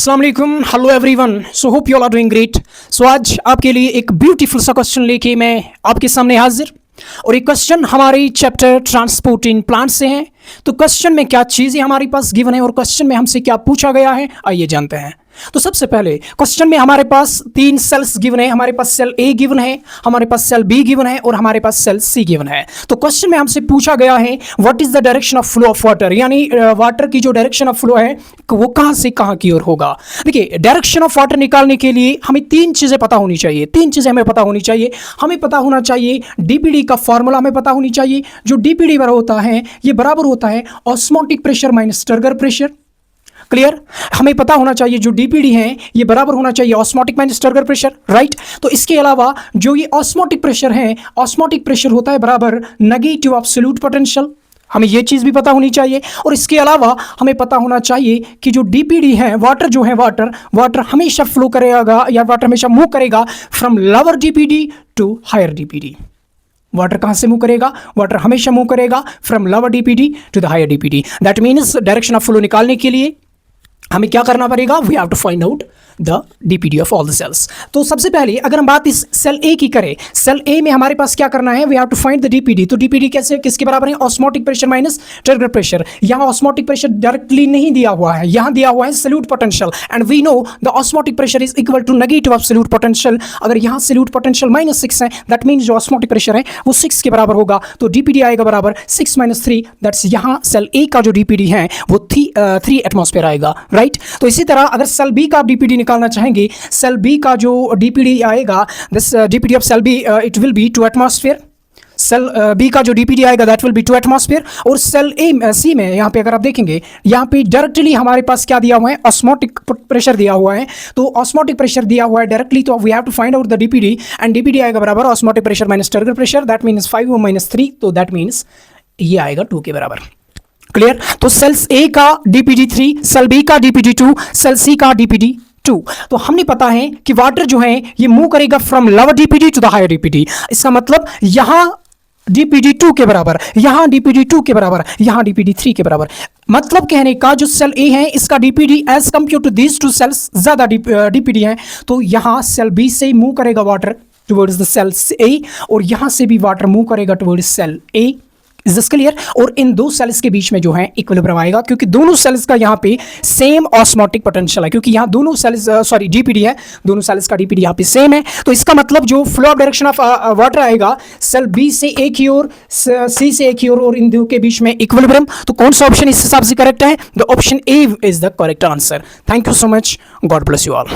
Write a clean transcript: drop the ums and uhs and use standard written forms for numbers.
अस्सलाम वालेकुम, hello everyone. So hope you all are doing great. So आज आपके लिए एक ब्यूटीफुल सा क्वेश्चन लेके मैं आपके सामने हाजिर, और एक क्वेश्चन हमारे चैप्टर ट्रांसपोर्ट इन प्लांट से है। तो क्वेश्चन में क्या चीज़ें हमारे पास गिवन है और क्वेश्चन में हमसे क्या पूछा गया है, आइए जानते हैं। तो सबसे पहले क्वेश्चन में हमारे पास 3 सेल्स गिवन है। हमारे पास सेल ए गिवन है, हमारे पास सेल बी गिवन है और हमारे पास सेल सी गिवन है। तो क्वेश्चन में हमसे पूछा गया है what is the direction of flow of water, यानी वाटर की जो डायरेक्शन ऑफ फ्लो है वो कहां से कहां की ओर होगा। देखिए, डायरेक्शन ऑफ वाटर निकालने के लिए हमें 3 चीजें पता होनी चाहिए। 3 चीजें हमें पता होनी चाहिए। हमें पता होना चाहिए डीपीडी का फॉर्मूला, हमें पता होनी चाहिए जो डीपीडी बराबर होता है ये बराबर होता है osmotic pressure minus turgor pressure. Clear? हमें पता होना चाहिए जो डीपीडी है ये बराबर होना चाहिए osmotic minus turgor pressure, right. तो इसके अलावा जो ये ऑस्मोटिक प्रेशर है, ऑस्मोटिक प्रेशर होता है बराबर नेगेटिव एब्सोल्यूट पोटेंशियल, हमें ये चीज़ भी पता होनी चाहिए। और इसके अलावा हमें पता होना चाहिए कि जो डीपीडी है, वाटर जो है, वाटर हमेशा फ्लो करेगा या वाटर हमेशा मूव करेगा from lower DPD to higher DPD. Water कहां से मूव करेगा? वाटर हमेशा मूव करेगा from lower DPD to the higher DPD. That means direction of flow निकालने के लिए हमें क्या करना पड़ेगा? We have to find out the DPD of all the cells. तो सबसे पहले अगर हम बात इस सेल ए की करें, सेल ए में हमारे पास क्या करना है? We have to find the DPD. तो डीपीडी कैसे, किसके बराबर है? Osmotic pressure minus turgor pressure. यहाँ ऑस्मोटिक प्रेशर डायरेक्टली नहीं दिया हुआ है, यहाँ दिया हुआ है solute potential, and we know the osmotic pressure is equal to negative of solute potential. अगर यहाँ सल्यूट पोटेंशियल -6 है, दैट मीन्स जो ऑस्मोटिक प्रेशर है वो 6 के बराबर होगा। तो डीपीडी आएगा बराबर 6 - 3, दैट्स यहाँ सेल ए का जो डीपीडी है वो 3 एटमॉस्फेयर आएगा, राइट। तो इसी तरह अगर सेल बी का डीपीडी निकालना चाहेंगे, सेल बी का जो डीपीडी आएगा, this DPD of cell B it will be 2 atmosphere. Cell B का जो डीपीडी आएगा दैट विल बी 2 एटमॉस्फेयर। और सेल ए सी में यहाँ पे अगर आप देखेंगे, यहाँ पे डायरेक्टली हमारे पास क्या दिया हुआ है? ऑस्मोटिक प्रेशर दिया हुआ है। तो ऑस्मोटिक प्रेशर दिया हुआ है डायरेक्टली, तो we have to find out the DPD, and DPD आएगा बराबर osmotic pressure minus turgor pressure, that means 5 - 3, तो दैट मीन्स ये आएगा 2 के बराबर। क्लियर? तो सेल्स ए का डीपीडी 3, सेल बी का डीपीडी 2, सेल सी का डीपीडी 2। तो हमने पता है कि वाटर जो है ये मूव करेगा from lower DPD to the higher DPD. इसका मतलब यहां डीपीडी 2 के बराबर, यहां डीपीडी 2 के बराबर, यहां डीपीडी 3 के बराबर। मतलब कहने का जो सेल ए है इसका DPD as compare to these 2 cells ज्यादा डीपीडी है। तो यहां सेल बी से मूव करेगा water towards the cell A, और यहां से भी वाटर मूव करेगा towards cell A. Is this clear? और इन 2 सेल्स के बीच में जो है इक्विलिब्रियम आएगा, क्योंकि दोनों सेल्स का यहाँ पे सेम ऑस्मोटिक पोटेंशियल है, क्योंकि यहाँ दोनों सेल्स डीपीडी है, दोनों सेल्स का डीपीडी यहाँ पे सेम है। तो इसका मतलब जो flow of direction of water आएगा सेल बी से ए की ओर, सी से ए की ओर, और इन दो के बीच में इक्विलिब्रियम। तो कौन सा ऑप्शन इस हिसाब से करेक्ट है? The option A is the correct answer. Thank you so much, God bless you all.